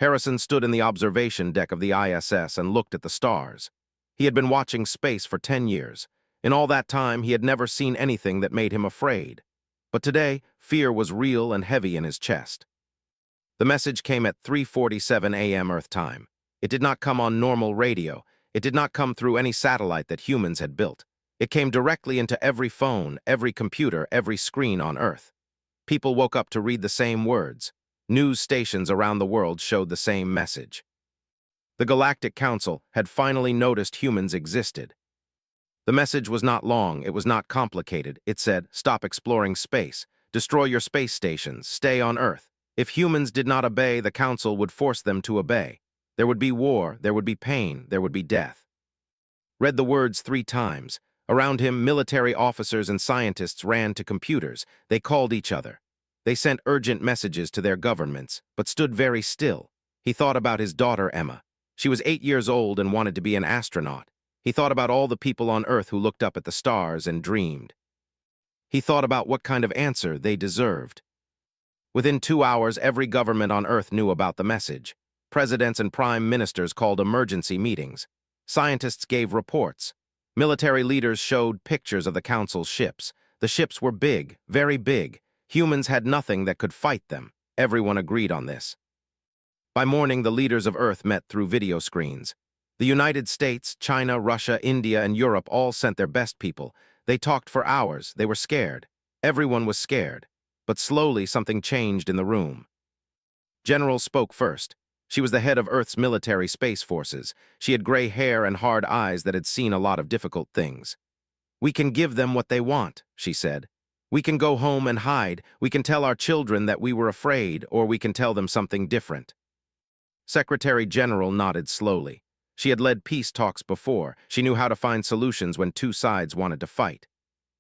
Harrison stood in the observation deck of the ISS and looked at the stars. He had been watching space for 10 years. In all that time, he had never seen anything that made him afraid. But today, fear was real and heavy in his chest. The message came at 3:47 a.m. Earth time. It did not come on normal radio. It did not come through any satellite that humans had built. It came directly into every phone, every computer, every screen on Earth. People woke up to read the same words. News stations around the world showed the same message. The Galactic Council had finally noticed humans existed. The message was not long, it was not complicated. It said, stop exploring space, destroy your space stations, stay on Earth. If humans did not obey, the Council would force them to obey. There would be war, there would be pain, there would be death. Read the words 3 times. Around him, military officers and scientists ran to computers. They called each other. They sent urgent messages to their governments, but stood very still. He thought about his daughter, Emma. She was 8 years old and wanted to be an astronaut. He thought about all the people on Earth who looked up at the stars and dreamed. He thought about what kind of answer they deserved. Within 2 hours, every government on Earth knew about the message. Presidents and prime ministers called emergency meetings. Scientists gave reports. Military leaders showed pictures of the Council's ships. The ships were big, very big. Humans had nothing that could fight them. Everyone agreed on this. By morning, the leaders of Earth met through video screens. The United States, China, Russia, India, and Europe all sent their best people. They talked for hours. They were scared. Everyone was scared. But slowly, something changed in the room. General spoke first. She was the head of Earth's military space forces. She had gray hair and hard eyes that had seen a lot of difficult things. We can give them what they want, she said. We can go home and hide. We can tell our children that we were afraid, or we can tell them something different. Secretary General nodded slowly. She had led peace talks before. She knew how to find solutions when 2 sides wanted to fight.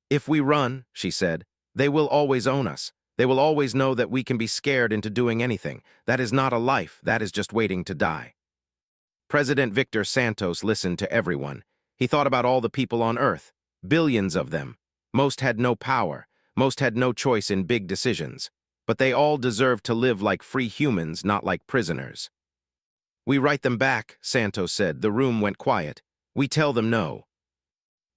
If we run, she said, they will always own us. They will always know that we can be scared into doing anything. That is not a life. That is just waiting to die. President Victor Santos listened to everyone. He thought about all the people on Earth, billions of them. Most had no power. Most had no choice in big decisions. But they all deserved to live like free humans, not like prisoners. We write them back, Santos said. The room went quiet. We tell them no.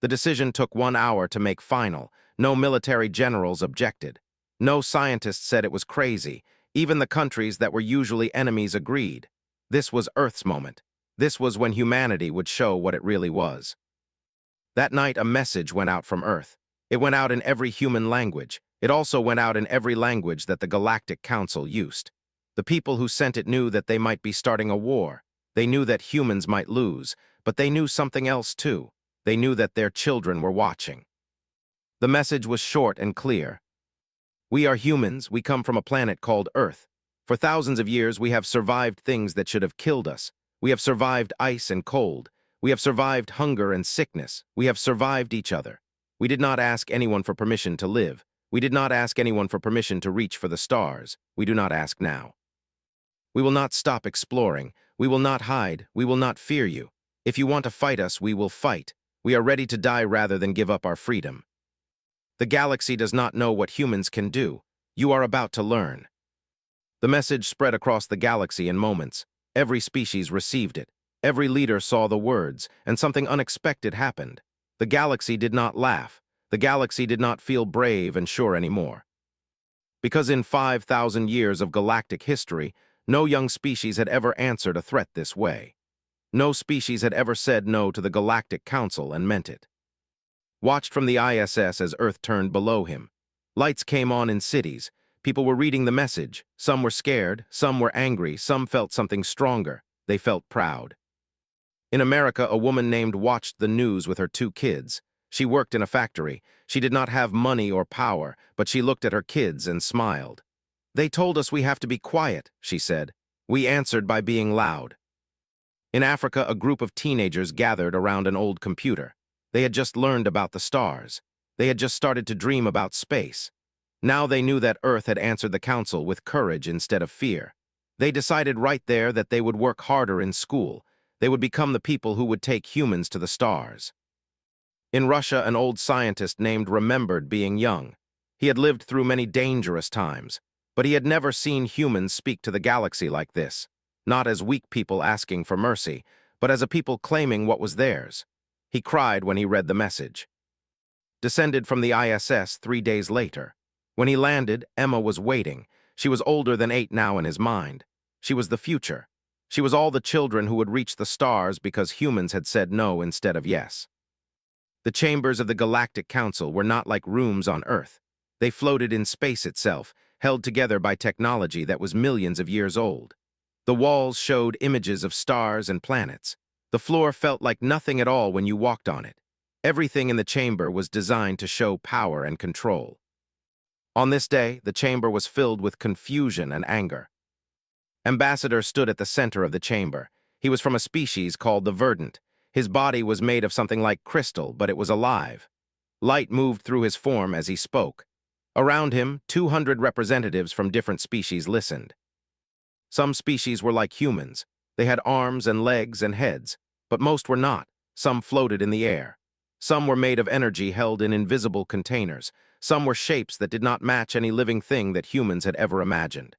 The decision took 1 hour to make final. No military generals objected. No scientists said it was crazy. Even the countries that were usually enemies agreed. This was Earth's moment. This was when humanity would show what it really was. That night, a message went out from Earth. It went out in every human language. It also went out in every language that the Galactic Council used. The people who sent it knew that they might be starting a war. They knew that humans might lose, but they knew something else too. They knew that their children were watching. The message was short and clear. We are humans. We come from a planet called Earth. For thousands of years, we have survived things that should have killed us. We have survived ice and cold. We have survived hunger and sickness. We have survived each other. We did not ask anyone for permission to live. We did not ask anyone for permission to reach for the stars. We do not ask now. We will not stop exploring. We will not hide. We will not fear you. If you want to fight us, we will fight. We are ready to die rather than give up our freedom. The galaxy does not know what humans can do. You are about to learn. The message spread across the galaxy in moments. Every species received it. Every leader saw the words, and something unexpected happened. The galaxy did not laugh. The galaxy did not feel brave and sure anymore. Because in 5,000 years of galactic history, no young species had ever answered a threat this way. No species had ever said no to the Galactic Council and meant it. Watched from the ISS as Earth turned below him. Lights came on in cities. People were reading the message. Some were scared, some were angry, some felt something stronger. They felt proud. In America, a woman named watched the news with her 2 kids. She worked in a factory. She did not have money or power, but she looked at her kids and smiled. They told us we have to be quiet, she said. We answered by being loud. In Africa, a group of teenagers gathered around an old computer. They had just learned about the stars. They had just started to dream about space. Now they knew that Earth had answered the Council with courage instead of fear. They decided right there that they would work harder in school. They would become the people who would take humans to the stars. In Russia, an old scientist named remembered being young. He had lived through many dangerous times, but he had never seen humans speak to the galaxy like this. not as weak people asking for mercy, but as a people claiming what was theirs. He cried when he read the message. Descended from the ISS 3 days later. When he landed, Emma was waiting. She was older than 8 now in his mind. She was the future. She was all the children who would reach the stars because humans had said no instead of yes. The chambers of the Galactic Council were not like rooms on Earth. They floated in space itself, held together by technology that was millions of years old. The walls showed images of stars and planets. The floor felt like nothing at all when you walked on it. Everything in the chamber was designed to show power and control. On this day, the chamber was filled with confusion and anger. Ambassador stood at the center of the chamber. He was from a species called the Verdant. His body was made of something like crystal, but it was alive. Light moved through his form as he spoke. Around him, 200 representatives from different species listened. Some species were like humans. They had arms and legs and heads, but most were not. Some floated in the air. Some were made of energy held in invisible containers. Some were shapes that did not match any living thing that humans had ever imagined.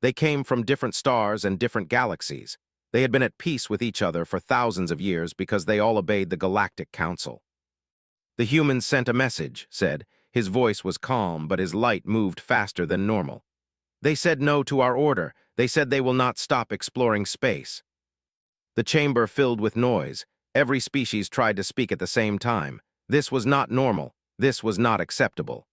They came from different stars and different galaxies. They had been at peace with each other for thousands of years because they all obeyed the Galactic Council. The humans sent a message, said. His voice was calm, but his light moved faster than normal. They said no to our order. They said they will not stop exploring space. The chamber filled with noise. Every species tried to speak at the same time. This was not normal. This was not acceptable.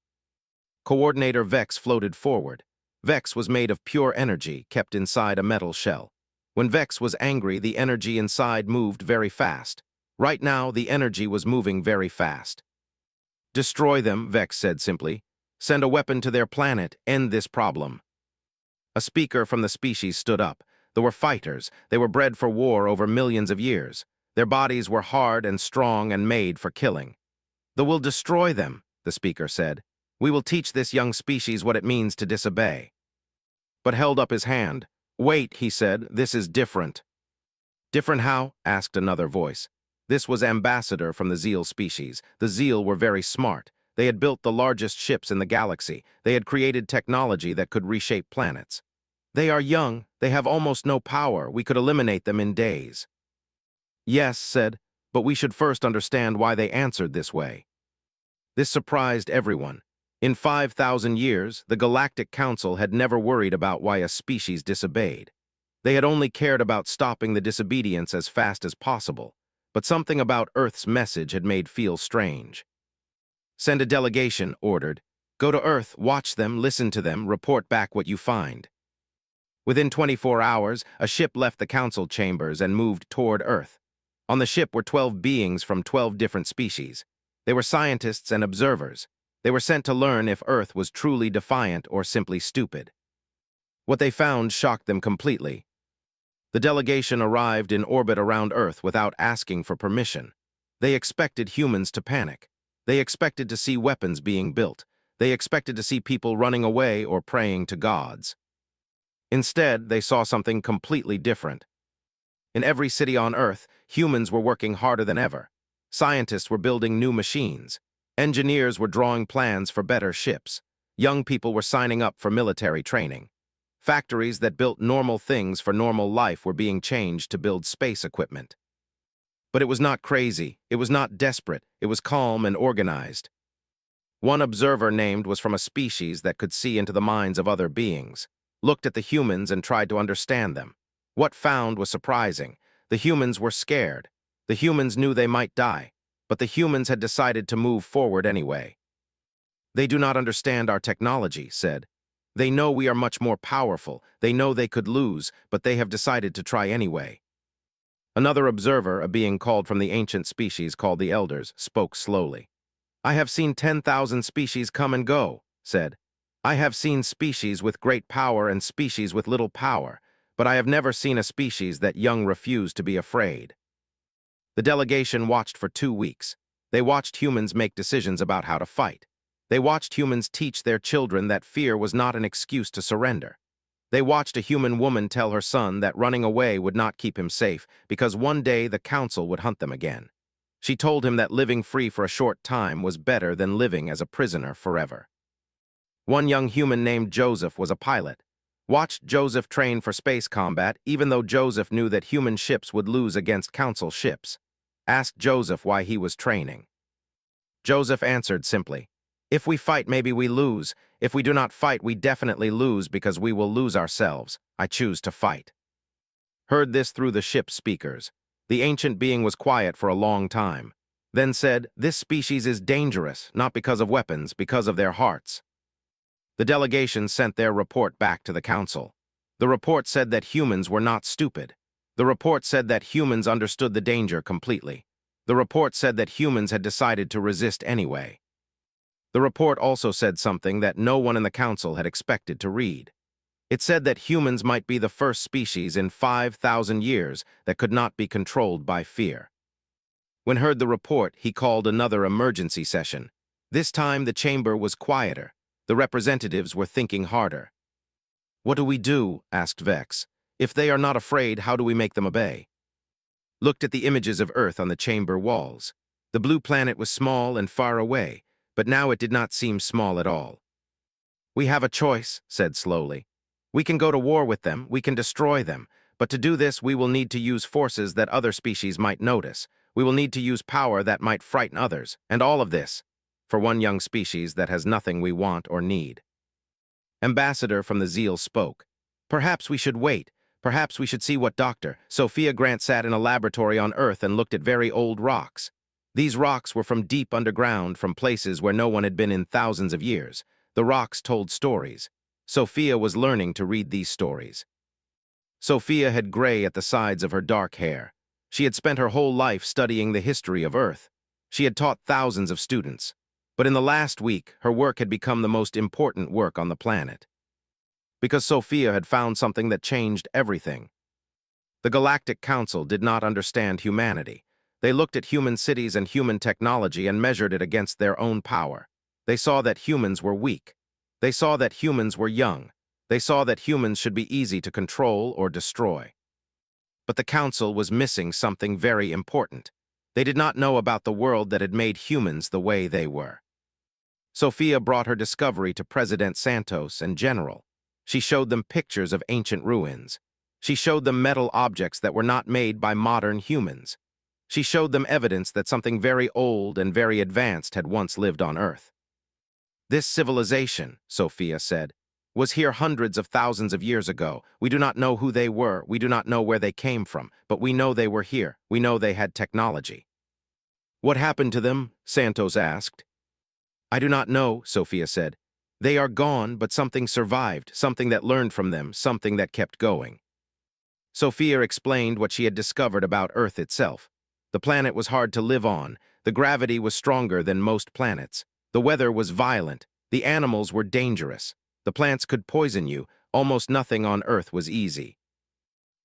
Coordinator Vex floated forward. Vex was made of pure energy, kept inside a metal shell. When Vex was angry, the energy inside moved very fast. Right now, the energy was moving very fast. Destroy them, Vex said simply. Send a weapon to their planet, end this problem. A speaker from the species stood up. They were fighters. They were bred for war over millions of years. Their bodies were hard and strong and made for killing. "They will destroy them," the speaker said. "We will teach this young species what it means to disobey." But held up his hand. "Wait," he said, "this is different." "Different how?" asked another voice. This was Ambassador from the Zeal species. The Zeal were very smart. They had built the largest ships in the galaxy. They had created technology that could reshape planets. "They are young. They have almost no power. We could eliminate them in days." "Yes," said, "but we should first understand why they answered this way." This surprised everyone. In 5,000 years, the Galactic Council had never worried about why a species disobeyed. They had only cared about stopping the disobedience as fast as possible. But something about Earth's message had made feel strange. "Send a delegation," ordered. "Go to Earth, watch them, listen to them, report back what you find." Within 24 hours, a ship left the council chambers and moved toward Earth. On the ship were 12 beings from 12 different species. They were scientists and observers. They were sent to learn if Earth was truly defiant or simply stupid. What they found shocked them completely. The delegation arrived in orbit around Earth without asking for permission. They expected humans to panic. They expected to see weapons being built. They expected to see people running away or praying to gods. Instead, they saw something completely different. In every city on Earth, humans were working harder than ever. Scientists were building new machines. Engineers were drawing plans for better ships. Young people were signing up for military training. Factories that built normal things for normal life were being changed to build space equipment. But it was not crazy. It was not desperate. It was calm and organized. One observer named was from a species that could see into the minds of other beings, looked at the humans and tried to understand them. What found was surprising. The humans were scared. The humans knew they might die, but the humans had decided to move forward anyway. "They do not understand our technology," said. "They know we are much more powerful. They know they could lose, but they have decided to try anyway." Another observer, a being called from the ancient species called the Elders, spoke slowly. "I have seen 10,000 species come and go," said. "I have seen species with great power and species with little power, but I have never seen a species that young refused to be afraid." The delegation watched for 2 weeks. They watched humans make decisions about how to fight. They watched humans teach their children that fear was not an excuse to surrender. They watched a human woman tell her son that running away would not keep him safe because one day the council would hunt them again. She told him that living free for a short time was better than living as a prisoner forever. One young human named Joseph was a pilot. Watched Joseph train for space combat even though Joseph knew that human ships would lose against Council ships. Asked Joseph why he was training. Joseph answered simply, "If we fight, maybe we lose. If we do not fight, we definitely lose because we will lose ourselves. I choose to fight." Heard this through the ship's speakers. The ancient being was quiet for a long time, then said, "This species is dangerous, not because of weapons, because of their hearts." The delegation sent their report back to the council. The report said that humans were not stupid. The report said that humans understood the danger completely. The report said that humans had decided to resist anyway. The report also said something that no one in the council had expected to read. It said that humans might be the first species in 5,000 years that could not be controlled by fear. When heard the report, he called another emergency session. This time the chamber was quieter. The representatives were thinking harder. "What do we do?" asked Vex. "If they are not afraid, how do we make them obey?" Looked at the images of Earth on the chamber walls. The blue planet was small and far away, but now it did not seem small at all. "We have a choice," said slowly. "We can go to war with them, we can destroy them, but to do this we will need to use forces that other species might notice. We will need to use power that might frighten others, and all of this for one young species that has nothing we want or need." Ambassador from the Zeal spoke. "Perhaps we should wait. Perhaps we should see what Dr. Sophia Grant sat in a laboratory on Earth and looked at very old rocks. These rocks were from deep underground, from places where no one had been in thousands of years. The rocks told stories. Sophia was learning to read these stories." Sophia had gray at the sides of her dark hair. She had spent her whole life studying the history of Earth. She had taught thousands of students. But in the last week, her work had become the most important work on the planet. Because Sophia had found something that changed everything. The Galactic Council did not understand humanity. They looked at human cities and human technology and measured it against their own power. They saw that humans were weak. They saw that humans were young. They saw that humans should be easy to control or destroy. But the Council was missing something very important. They did not know about the world that had made humans the way they were. Sophia brought her discovery to President Santos and General. She showed them pictures of ancient ruins. She showed them metal objects that were not made by modern humans. She showed them evidence that something very old and very advanced had once lived on Earth. "This civilization," Sophia said, "was here hundreds of thousands of years ago. We do not know who they were, we do not know where they came from, but we know they were here. We know they had technology." "What happened to them?" Santos asked. "I do not know," Sophia said. "They are gone, but something survived, something that learned from them, something that kept going." Sophia explained what she had discovered about Earth itself. The planet was hard to live on. The gravity was stronger than most planets. The weather was violent. The animals were dangerous. The plants could poison you. Almost nothing on Earth was easy.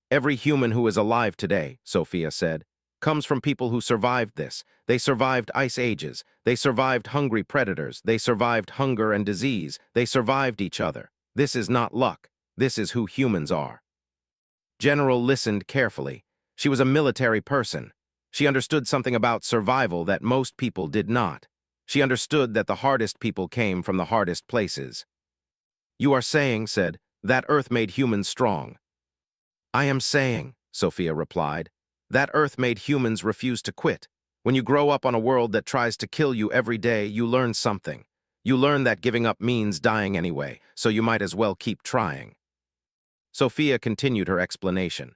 "Every human who is alive today," Sophia said, "comes from people who survived this. They survived ice ages. They survived hungry predators. They survived hunger and disease. They survived each other. This is not luck. This is who humans are." General listened carefully. She was a military person. She understood something about survival that most people did not. She understood that the hardest people came from the hardest places. "You are saying," said, "that Earth made humans strong." "I am saying," Sophia replied, "that Earth made humans refuse to quit. When you grow up on a world that tries to kill you every day, you learn something. You learn that giving up means dying anyway, so you might as well keep trying." Sophia continued her explanation.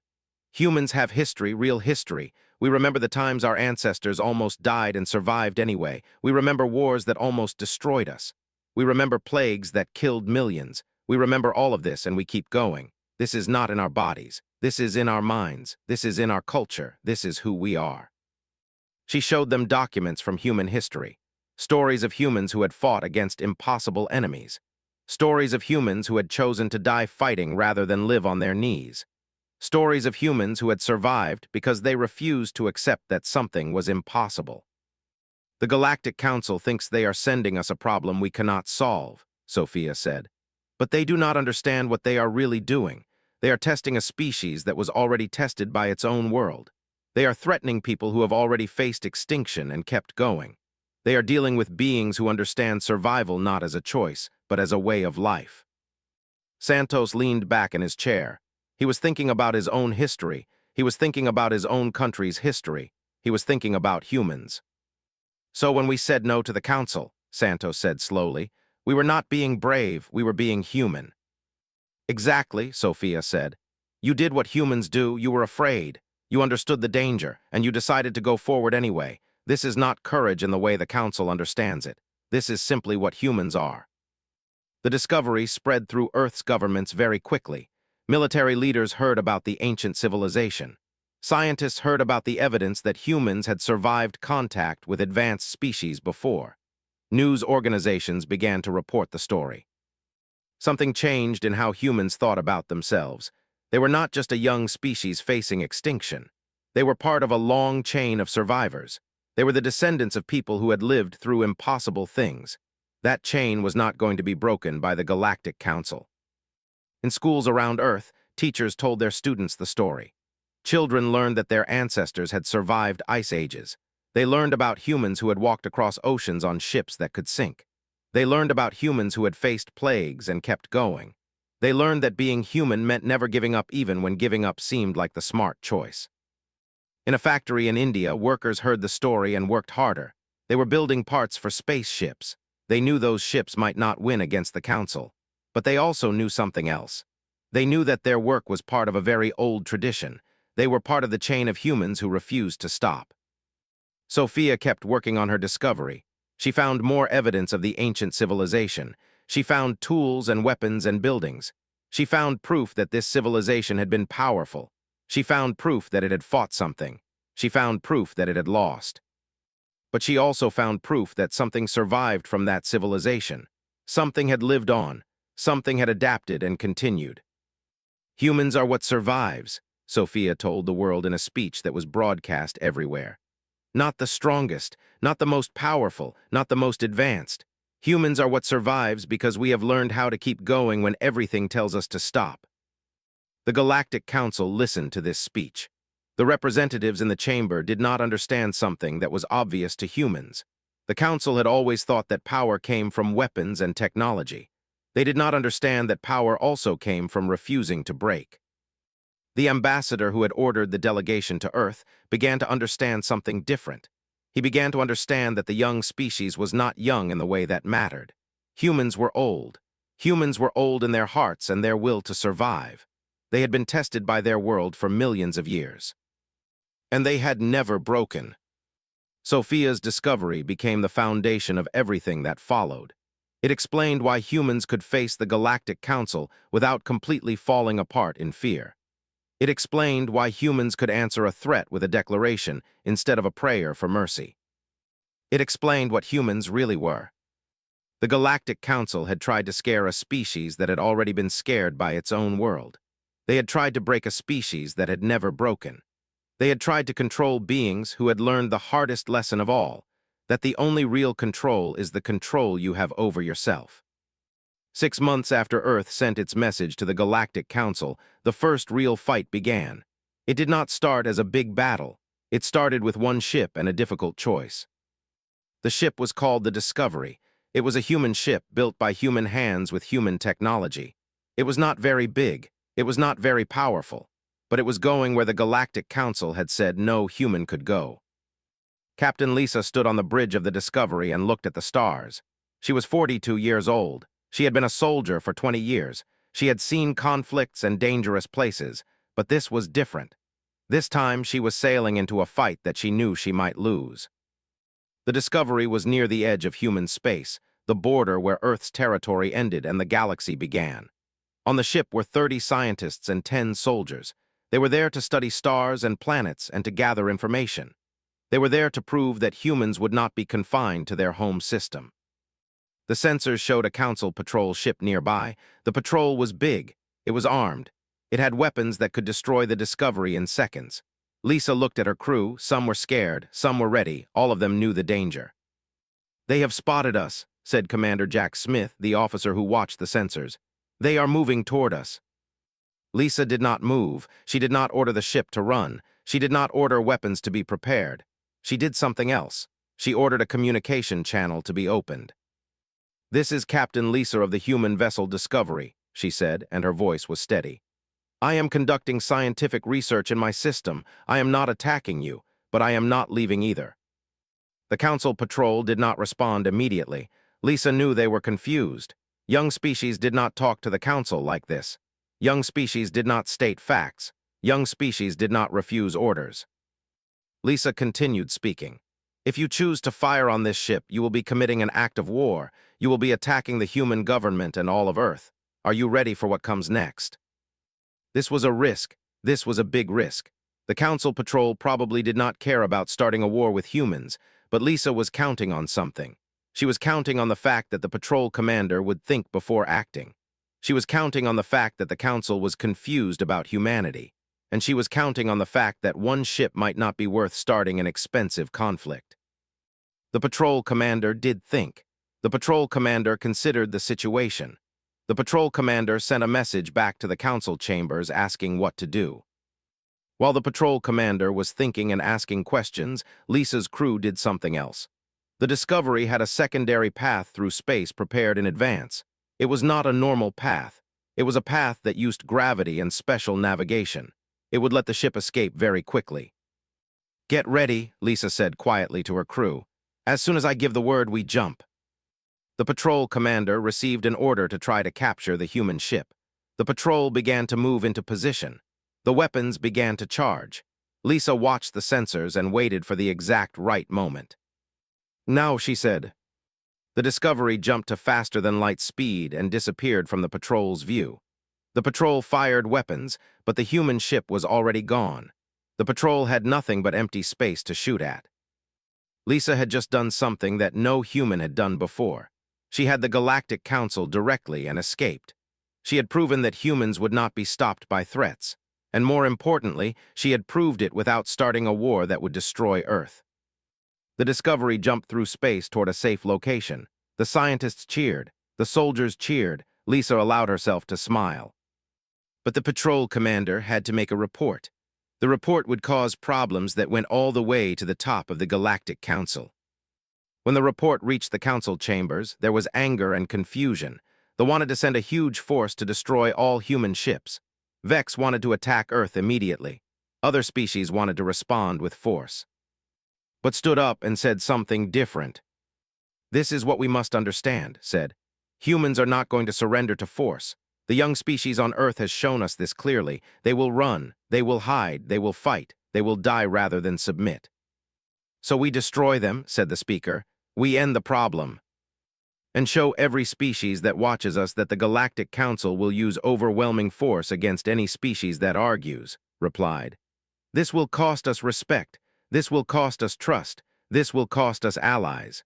"Humans have history, real history. We remember the times our ancestors almost died and survived anyway. We remember wars that almost destroyed us. We remember plagues that killed millions. We remember all of this and we keep going. This is not in our bodies. This is in our minds. This is in our culture. This is who we are." She showed them documents from human history. Stories of humans who had fought against impossible enemies. Stories of humans who had chosen to die fighting rather than live on their knees. Stories of humans who had survived because they refused to accept that something was impossible. "The Galactic Council thinks they are sending us a problem we cannot solve," Sophia said. "But they do not understand what they are really doing. They are testing a species that was already tested by its own world. They are threatening people who have already faced extinction and kept going. They are dealing with beings who understand survival not as a choice, but as a way of life." Santos leaned back in his chair. He was thinking about his own history. He was thinking about his own country's history. He was thinking about humans. So when we said no to the council, Santos said slowly, we were not being brave, we were being human. Exactly, Sophia said. You did what humans do, you were afraid. You understood the danger, and you decided to go forward anyway. This is not courage in the way the council understands it. This is simply what humans are. The discovery spread through Earth's governments very quickly. Military leaders heard about the ancient civilization. Scientists heard about the evidence that humans had survived contact with advanced species before. News organizations began to report the story. Something changed in how humans thought about themselves. They were not just a young species facing extinction. They were part of a long chain of survivors. They were the descendants of people who had lived through impossible things. That chain was not going to be broken by the Galactic Council. In schools around Earth, teachers told their students the story. Children learned that their ancestors had survived ice ages. They learned about humans who had walked across oceans on ships that could sink. They learned about humans who had faced plagues and kept going. They learned that being human meant never giving up even when giving up seemed like the smart choice. In a factory in India, workers heard the story and worked harder. They were building parts for spaceships. They knew those ships might not win against the council. But they also knew something else. They knew that their work was part of a very old tradition. They were part of the chain of humans who refused to stop. Sophia kept working on her discovery. She found more evidence of the ancient civilization. She found tools and weapons and buildings. She found proof that this civilization had been powerful. She found proof that it had fought something. She found proof that it had lost. But she also found proof that something survived from that civilization. Something had lived on. Something had adapted and continued. Humans are what survives, Sophia told the world in a speech that was broadcast everywhere. Not the strongest, not the most powerful, not the most advanced. Humans are what survives because we have learned how to keep going when everything tells us to stop. The Galactic Council listened to this speech. The representatives in the chamber did not understand something that was obvious to humans. The council had always thought that power came from weapons and technology. They did not understand that power also came from refusing to break. The ambassador who had ordered the delegation to Earth began to understand something different. He began to understand that the young species was not young in the way that mattered. Humans were old. Humans were old in their hearts and their will to survive. They had been tested by their world for millions of years. And they had never broken. Sophia's discovery became the foundation of everything that followed. It explained why humans could face the Galactic Council without completely falling apart in fear. It explained why humans could answer a threat with a declaration instead of a prayer for mercy. It explained what humans really were. The Galactic Council had tried to scare a species that had already been scared by its own world. They had tried to break a species that had never broken. They had tried to control beings who had learned the hardest lesson of all, that the only real control is the control you have over yourself. 6 months after Earth sent its message to the Galactic Council, the first real fight began. It did not start as a big battle. It started with one ship and a difficult choice. The ship was called the Discovery. It was a human ship built by human hands with human technology. It was not very big. It was not very powerful. But it was going where the Galactic Council had said no human could go. Captain Lisa stood on the bridge of the Discovery and looked at the stars. She was 42 years old. She had been a soldier for 20 years. She had seen conflicts and dangerous places, but this was different. This time she was sailing into a fight that she knew she might lose. The Discovery was near the edge of human space, the border where Earth's territory ended and the galaxy began. On the ship were 30 scientists and 10 soldiers. They were there to study stars and planets and to gather information. They were there to prove that humans would not be confined to their home system. The sensors showed a council patrol ship nearby. The patrol was big. It was armed. It had weapons that could destroy the Discovery in seconds. Lisa looked at her crew. Some were scared, some were ready. All of them knew the danger. "They have spotted us," said Commander Jack Smith, the officer who watched the sensors. "They are moving toward us." Lisa did not move. She did not order the ship to run. She did not order weapons to be prepared. She did something else. She ordered a communication channel to be opened. "This is Captain Lisa of the human vessel Discovery," she said, and her voice was steady. I am conducting scientific research in my system. I am not attacking you, but I am not leaving either. The Council patrol did not respond immediately. Lisa knew they were confused. Young species did not talk to the Council like this. Young species did not state facts. Young species did not refuse orders. Lisa continued speaking. If you choose to fire on this ship, you will be committing an act of war. You will be attacking the human government and all of Earth. Are you ready for what comes next? This was a risk. This was a big risk. The Council patrol probably did not care about starting a war with humans, but Lisa was counting on something. She was counting on the fact that the patrol commander would think before acting. She was counting on the fact that the Council was confused about humanity. And she was counting on the fact that one ship might not be worth starting an expensive conflict. The patrol commander did think. The patrol commander considered the situation. The patrol commander sent a message back to the council chambers asking what to do. While the patrol commander was thinking and asking questions, Lisa's crew did something else. The Discovery had a secondary path through space prepared in advance. It was not a normal path. It was a path that used gravity and special navigation. It would let the ship escape very quickly. Get ready, Lisa said quietly to her crew. As soon as I give the word, we jump. The patrol commander received an order to try to capture the human ship. The patrol began to move into position. The weapons began to charge. Lisa watched the sensors and waited for the exact right moment. Now, she said. The Discovery jumped to faster-than-light speed and disappeared from the patrol's view. The patrol fired weapons, but the human ship was already gone. The patrol had nothing but empty space to shoot at. Lisa had just done something that no human had done before. She had the Galactic Council directly and escaped. She had proven that humans would not be stopped by threats. And more importantly, she had proved it without starting a war that would destroy Earth. The Discovery jumped through space toward a safe location. The scientists cheered. The soldiers cheered. Lisa allowed herself to smile. But the patrol commander had to make a report. The report would cause problems that went all the way to the top of the Galactic Council. When the report reached the council chambers, there was anger and confusion. They wanted to send a huge force to destroy all human ships. Vex wanted to attack Earth immediately. Other species wanted to respond with force. But stood up and said something different. This is what we must understand, said. Humans are not going to surrender to force. The young species on Earth has shown us this clearly. They will run, they will hide, they will fight, they will die rather than submit. So we destroy them, said the speaker. We end the problem. And show every species that watches us that the Galactic Council will use overwhelming force against any species that argues, replied. This will cost us respect. This will cost us trust. This will cost us allies.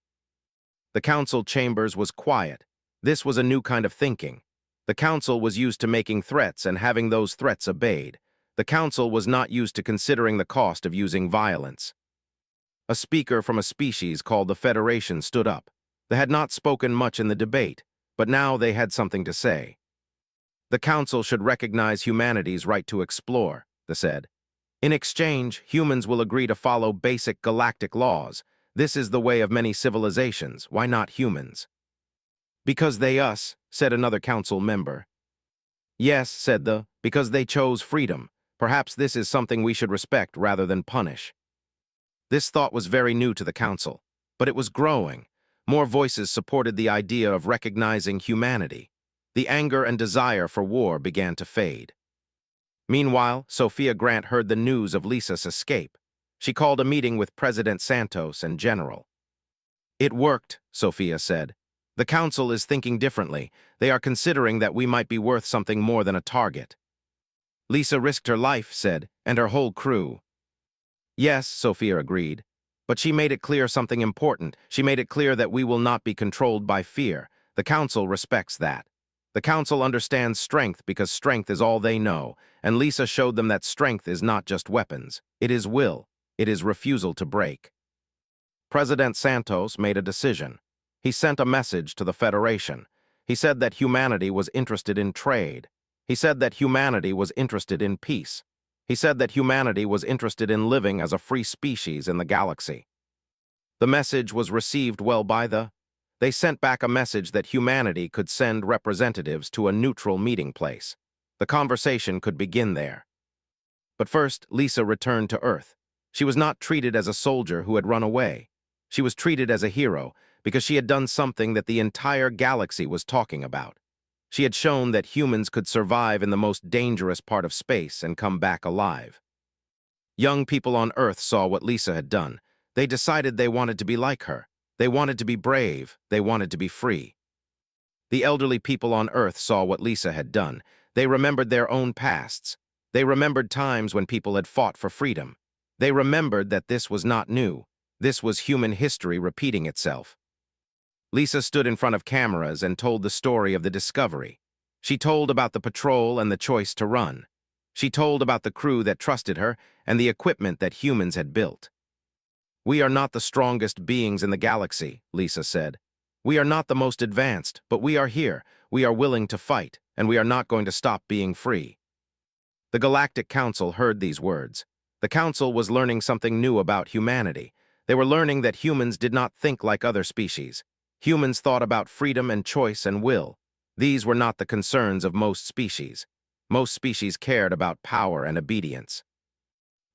The council chambers was quiet. This was a new kind of thinking. The council was used to making threats and having those threats obeyed. The council was not used to considering the cost of using violence. A speaker from a species called the Federation stood up. They had not spoken much in the debate, but now they had something to say. The council should recognize humanity's right to explore, they said. In exchange, humans will agree to follow basic galactic laws. This is the way of many civilizations. Why not humans? Because they us, said another council member. Yes, said because they chose freedom. Perhaps this is something we should respect rather than punish. This thought was very new to the council, but it was growing. More voices supported the idea of recognizing humanity. The anger and desire for war began to fade. Meanwhile, Sophia Grant heard the news of Lisa's escape. She called a meeting with President Santos and General. It worked, Sophia said. The council is thinking differently. They are considering that we might be worth something more than a target. Lisa risked her life, said, and her whole crew. Yes, Sophia agreed. But she made it clear something important. She made it clear that we will not be controlled by fear. The council respects that. The council understands strength because strength is all they know, and Lisa showed them that strength is not just weapons. It is will. It is refusal to break. President Santos made a decision. He sent a message to the Federation. He said that humanity was interested in trade. He said that humanity was interested in peace. He said that humanity was interested in living as a free species in the galaxy. The message was received well by the They sent back a message that humanity could send representatives to a neutral meeting place. The conversation could begin there. But first, Lisa returned to Earth. She was not treated as a soldier who had run away. She was treated as a hero because she had done something that the entire galaxy was talking about. She had shown that humans could survive in the most dangerous part of space and come back alive. Young people on Earth saw what Lisa had done. They decided they wanted to be like her. They wanted to be brave. They wanted to be free. The elderly people on Earth saw what Lisa had done. They remembered their own pasts. They remembered times when people had fought for freedom. They remembered that this was not new. This was human history repeating itself. Lisa stood in front of cameras and told the story of the discovery. She told about the patrol and the choice to run. She told about the crew that trusted her and the equipment that humans had built. "We are not the strongest beings in the galaxy," Lisa said. "We are not the most advanced, but we are here. We are willing to fight, and we are not going to stop being free." The Galactic Council heard these words. The Council was learning something new about humanity. They were learning that humans did not think like other species. Humans thought about freedom and choice and will. These were not the concerns of most species. Most species cared about power and obedience.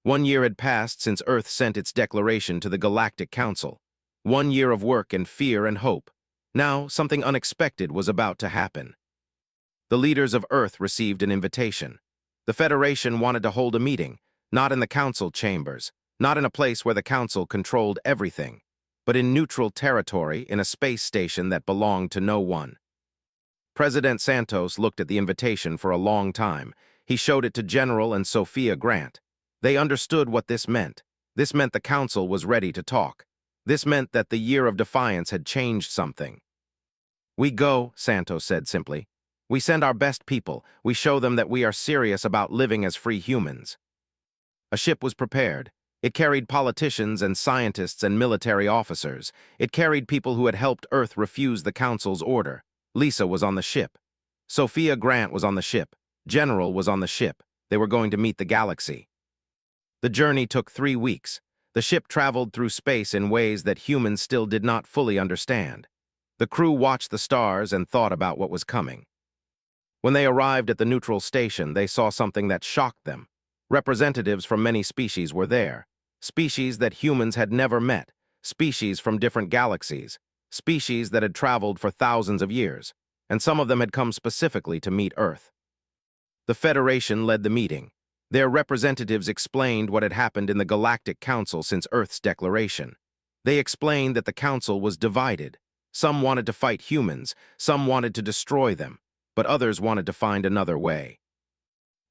1 year had passed since Earth sent its declaration to the Galactic Council. 1 year of work and fear and hope. Now, something unexpected was about to happen. The leaders of Earth received an invitation. The Federation wanted to hold a meeting, not in the Council chambers, not in a place where the Council controlled everything, but in neutral territory in a space station that belonged to no one. President Santos looked at the invitation for a long time. He showed it to General and Sophia Grant. They understood what this meant. This meant the Council was ready to talk. This meant that the year of defiance had changed something. "We go," Santos said simply. "We send our best people. We show them that we are serious about living as free humans." A ship was prepared. It carried politicians and scientists and military officers. It carried people who had helped Earth refuse the Council's order. Lisa was on the ship. Sophia Grant was on the ship. General was on the ship. They were going to meet the galaxy. The journey took 3 weeks. The ship traveled through space in ways that humans still did not fully understand. The crew watched the stars and thought about what was coming. When they arrived at the neutral station, they saw something that shocked them. Representatives from many species were there. Species that humans had never met. Species from different galaxies. Species that had traveled for thousands of years. And some of them had come specifically to meet Earth. The Federation led the meeting. Their representatives explained what had happened in the Galactic Council since Earth's declaration. They explained that the Council was divided. Some wanted to fight humans, some wanted to destroy them, but others wanted to find another way.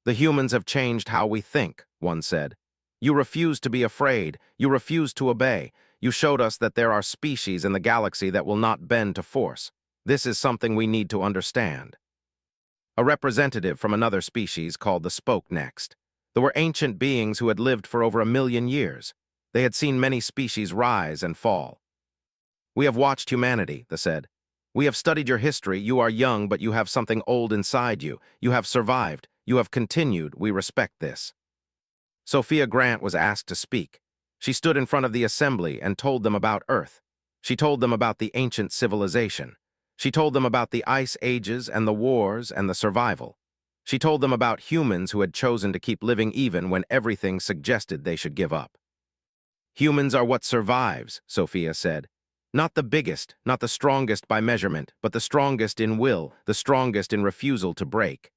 "The humans have changed how we think," one said. "You refuse to be afraid. You refuse to obey. You showed us that there are species in the galaxy that will not bend to force. This is something we need to understand." A representative from another species called the spoke next. There were ancient beings who had lived for over 1,000,000 years. They had seen many species rise and fall. "We have watched humanity," they said. "We have studied your history. You are young, but you have something old inside you. You have survived. You have continued. We respect this." Sophia Grant was asked to speak. She stood in front of the assembly and told them about Earth. She told them about the ancient civilization. She told them about the ice ages and the wars and the survival. She told them about humans who had chosen to keep living even when everything suggested they should give up. "Humans are what survives," Sophia said. "Not the biggest, not the strongest by measurement, but the strongest in will, the strongest in refusal to break."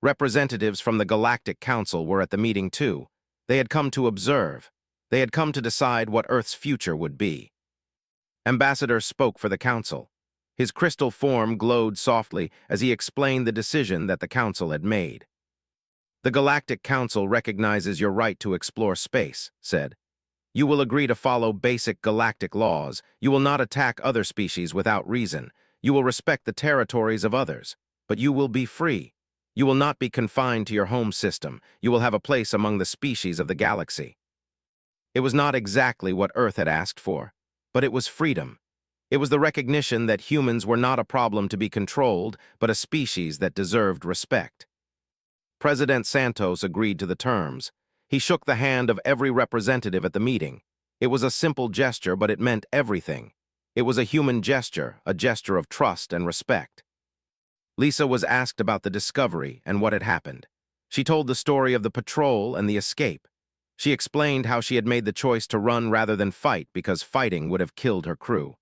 Representatives from the Galactic Council were at the meeting too. They had come to observe. They had come to decide what Earth's future would be. Ambassador spoke for the Council. His crystal form glowed softly as he explained the decision that the Council had made. "The Galactic Council recognizes your right to explore space," said. "You will agree to follow basic galactic laws. You will not attack other species without reason. You will respect the territories of others. But you will be free. You will not be confined to your home system. You will have a place among the species of the galaxy." It was not exactly what Earth had asked for, but it was freedom. It was the recognition that humans were not a problem to be controlled, but a species that deserved respect. President Santos agreed to the terms. He shook the hand of every representative at the meeting. It was a simple gesture, but it meant everything. It was a human gesture, a gesture of trust and respect. Lisa was asked about the discovery and what had happened. She told the story of the patrol and the escape. She explained how she had made the choice to run rather than fight because fighting would have killed her crew.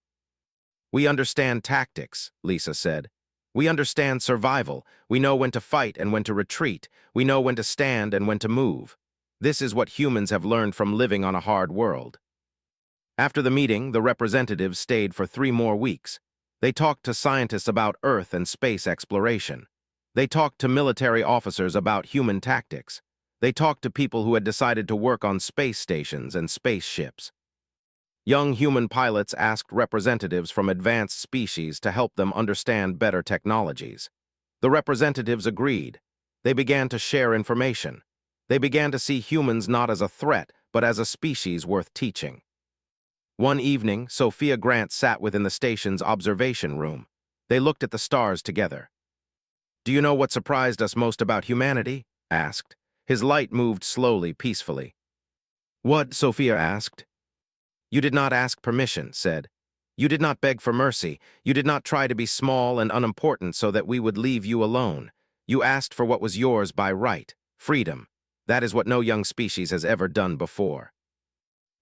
"We understand tactics," Lisa said. "We understand survival. We know when to fight and when to retreat. We know when to stand and when to move. This is what humans have learned from living on a hard world." After the meeting, the representatives stayed for 3 more weeks. They talked to scientists about Earth and space exploration. They talked to military officers about human tactics. They talked to people who had decided to work on space stations and spaceships. Young human pilots asked representatives from advanced species to help them understand better technologies. The representatives agreed. They began to share information. They began to see humans not as a threat, but as a species worth teaching. One evening, Sophia Grant sat within the station's observation room. They looked at the stars together. "Do you know what surprised us most about humanity?" asked. His light moved slowly, peacefully. "What?" Sophia asked. "You did not ask permission," said. "You did not beg for mercy. You did not try to be small and unimportant so that we would leave you alone. You asked for what was yours by right, freedom. That is what no young species has ever done before."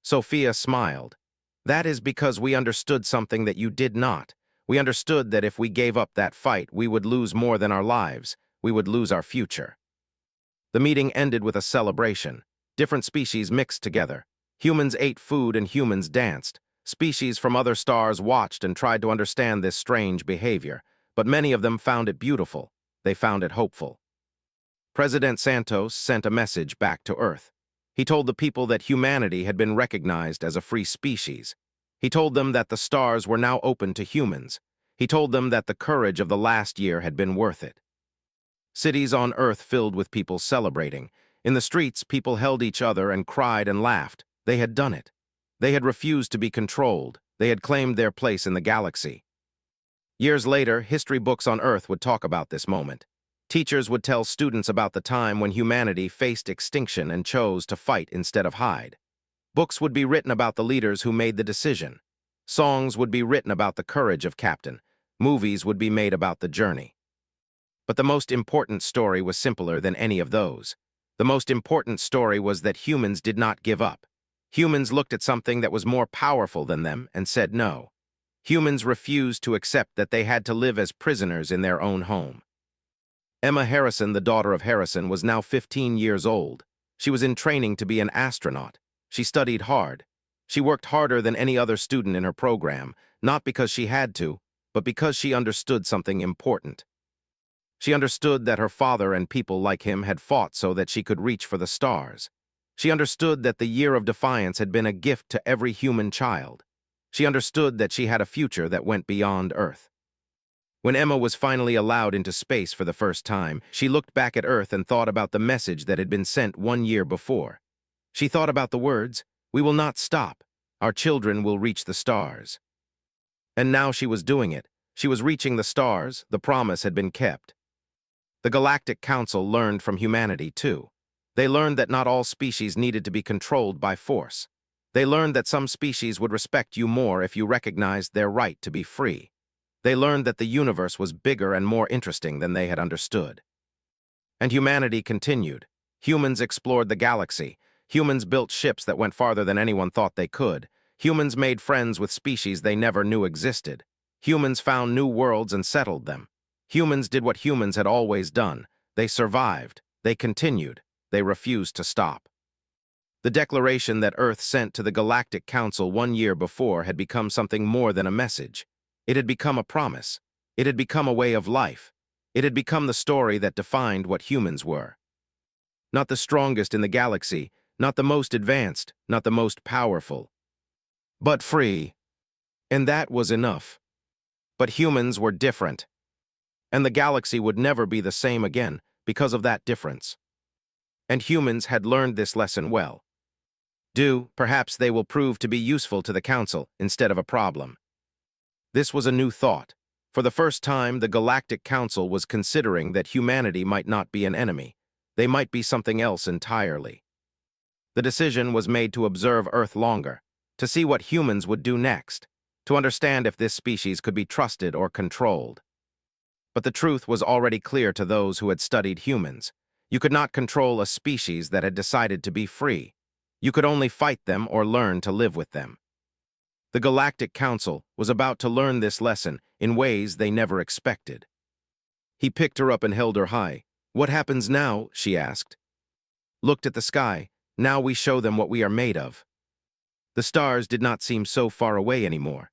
Sophia smiled. "That is because we understood something that you did not. We understood that if we gave up that fight, we would lose more than our lives. We would lose our future." The meeting ended with a celebration. Different species mixed together. Humans ate food and humans danced. Species from other stars watched and tried to understand this strange behavior, but many of them found it beautiful. They found it hopeful. President Santos sent a message back to Earth. He told the people that humanity had been recognized as a free species. He told them that the stars were now open to humans. He told them that the courage of the last year had been worth it. Cities on Earth filled with people celebrating. In the streets, people held each other and cried and laughed. They had done it. They had refused to be controlled. They had claimed their place in the galaxy. Years later, history books on Earth would talk about this moment. Teachers would tell students about the time when humanity faced extinction and chose to fight instead of hide. Books would be written about the leaders who made the decision. Songs would be written about the courage of Captain. Movies would be made about the journey. But the most important story was simpler than any of those. The most important story was that humans did not give up. Humans looked at something that was more powerful than them and said no. Humans refused to accept that they had to live as prisoners in their own home. Emma Harrison, the daughter of Harrison, was now 15 years old. She was in training to be an astronaut. She studied hard. She worked harder than any other student in her program, not because she had to, but because she understood something important. She understood that her father and people like him had fought so that she could reach for the stars. She understood that the year of defiance had been a gift to every human child. She understood that she had a future that went beyond Earth. When Emma was finally allowed into space for the first time, she looked back at Earth and thought about the message that had been sent 1 year before. She thought about the words, "We will not stop. Our children will reach the stars." And now she was doing it. She was reaching the stars. The promise had been kept. The Galactic Council learned from humanity, too. They learned that not all species needed to be controlled by force. They learned that some species would respect you more if you recognized their right to be free. They learned that the universe was bigger and more interesting than they had understood. And humanity continued. Humans explored the galaxy. Humans built ships that went farther than anyone thought they could. Humans made friends with species they never knew existed. Humans found new worlds and settled them. Humans did what humans had always done. They survived. They continued. They refused to stop. The declaration that Earth sent to the Galactic Council 1 year before had become something more than a message. It had become a promise. It had become a way of life. It had become the story that defined what humans were. Not the strongest in the galaxy, not the most advanced, not the most powerful, but free. And that was enough. But humans were different. And the galaxy would never be the same again because of that difference. And humans had learned this lesson well. Perhaps they will prove to be useful to the Council instead of a problem. This was a new thought. For the first time, the Galactic Council was considering that humanity might not be an enemy. They might be something else entirely. The decision was made to observe Earth longer, to see what humans would do next, to understand if this species could be trusted or controlled. But the truth was already clear to those who had studied humans. You could not control a species that had decided to be free. You could only fight them or learn to live with them. The Galactic Council was about to learn this lesson in ways they never expected. He picked her up and held her high. "What happens now?" she asked. Looked at the sky. "Now we show them what we are made of." The stars did not seem so far away anymore.